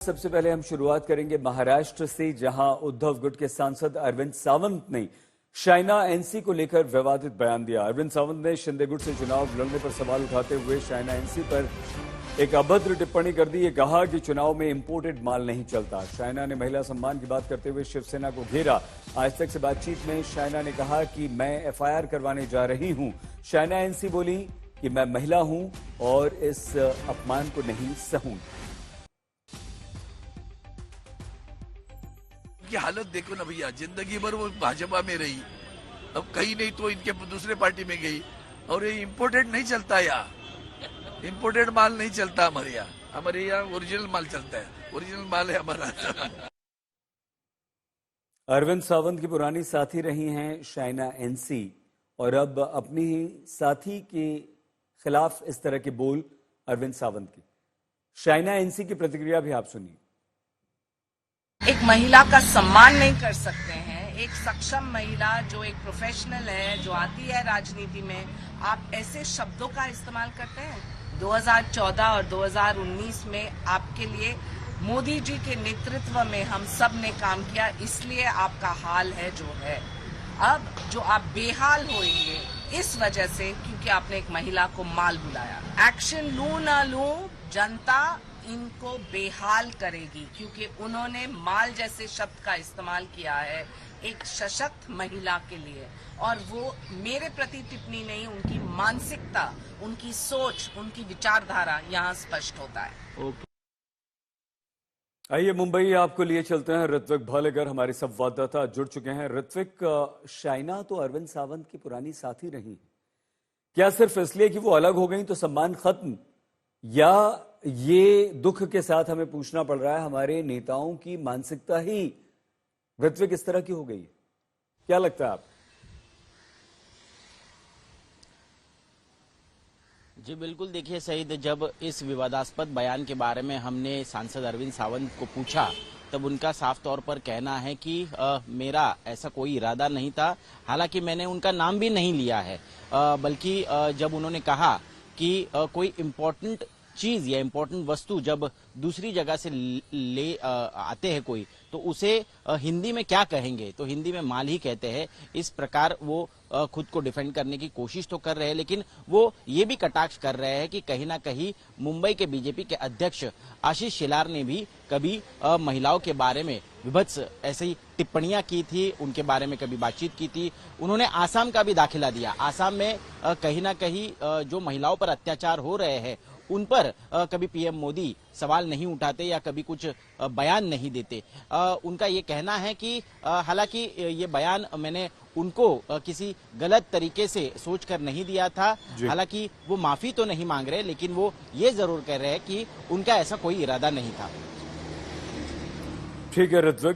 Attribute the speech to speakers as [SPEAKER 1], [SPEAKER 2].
[SPEAKER 1] सबसे पहले हम शुरुआत करेंगे महाराष्ट्र से, जहां उद्धव गुट के सांसद अरविंद सावंत ने शाइना एनसी को लेकर विवादित बयान दिया। अरविंद सावंत ने शिंदे गुट से चुनाव लड़ने पर सवाल उठाते हुए शाइना एनसी पर एक अभद्र टिप्पणी कर दी। ये कहा कि चुनाव में इंपोर्टेड माल नहीं चलता। शाइना ने महिला सम्मान की बात करते हुए शिवसेना को घेरा। आज तक से बातचीत में शाइना ने कहा कि मैं एफआईआर करवाने जा रही हूं। शाइना एनसी बोली कि मैं महिला हूं और इस अपमान को नहीं सहूंगी।
[SPEAKER 2] की हालत देखो ना भैया, जिंदगी भर वो भाजपा में रही, अब कहीं नहीं तो इनके दूसरे पार्टी में गई। और ये इम्पोर्टेड नहीं चलता, यहाँ इम्पोर्टेड माल नहीं चलता। हमारे यहाँ ओरिजिनल माल चलता है, ओरिजिनल माल है हमारा।
[SPEAKER 1] अरविंद सावंत की पुरानी साथी रही हैं शाइना एनसी, और अब अपनी ही साथी के खिलाफ इस तरह के बोल अरविंद सावंत की। शाइना एनसी की प्रतिक्रिया भी आप सुनिए।
[SPEAKER 3] एक महिला का सम्मान नहीं कर सकते हैं, एक सक्षम महिला जो एक प्रोफेशनल है, जो आती है राजनीति में, आप ऐसे शब्दों का इस्तेमाल करते हैं। 2014 और 2019 में आपके लिए मोदी जी के नेतृत्व में हम सब ने काम किया, इसलिए आपका हाल है जो है। अब जो आप बेहाल होंगे इस वजह से, क्योंकि आपने एक महिला को माल बुलाया। एक्शन लूं ना लूं, जनता इनको बेहाल करेगी, क्योंकि उन्होंने माल जैसे शब्द का इस्तेमाल किया है एक सशक्त महिला के लिए। और वो मेरे प्रति टिप्पणी नहीं, उनकी मानसिकता, उनकी सोच, उनकी विचारधारा यहाँ स्पष्ट होता है।
[SPEAKER 1] आइए मुंबई आपको लिए चलते हैं। ऋत्विक भालेकर हमारे संवाददाता जुड़ चुके हैं। ऋत्विक, शाइना तो अरविंद सावंत की पुरानी साथी रही, क्या सिर्फ इसलिए कि वो अलग हो गई तो सम्मान खत्म, या ये दुख के साथ हमें पूछना पड़ रहा है हमारे नेताओं की मानसिकता ही ऋत्विक इस तरह की हो गई? क्या लगता है आप?
[SPEAKER 4] जी बिल्कुल, देखिए सईद, जब इस विवादास्पद बयान के बारे में हमने सांसद अरविंद सावंत को पूछा तब उनका साफ तौर पर कहना है कि मेरा ऐसा कोई इरादा नहीं था। हालांकि मैंने उनका नाम भी नहीं लिया है, बल्कि जब उन्होंने कहा कि कोई इम्पोर्टेंट चीज या इम्पोर्टेंट वस्तु जब दूसरी जगह से ले आते हैं कोई, तो उसे हिंदी में क्या कहेंगे, तो हिंदी में माल ही कहते हैं। इस प्रकार वो खुद को डिफेंड करने की कोशिश तो कर रहे हैं, लेकिन वो ये भी कटाक्ष कर रहे हैं कि कहीं ना कहीं मुंबई के बीजेपी के अध्यक्ष आशीष शेलार ने भी कभी महिलाओं के बारे में विभत्स ऐसी टिप्पणियां की थी, उनके बारे में कभी बातचीत की थी। उन्होंने आसाम का भी दाखिला दिया। आसाम में कहीं ना कहीं जो महिलाओं पर अत्याचार हो रहे हैं उन पर कभी पीएम मोदी सवाल नहीं उठाते या कभी कुछ बयान नहीं देते। उनका ये कहना है कि हालांकि ये बयान मैंने उनको किसी गलत तरीके से सोचकर नहीं दिया था। हालांकि वो माफी तो नहीं मांग रहे, लेकिन वो ये जरूर कह रहे हैं कि उनका ऐसा कोई इरादा नहीं था।
[SPEAKER 1] ठीक है ऋत्विक।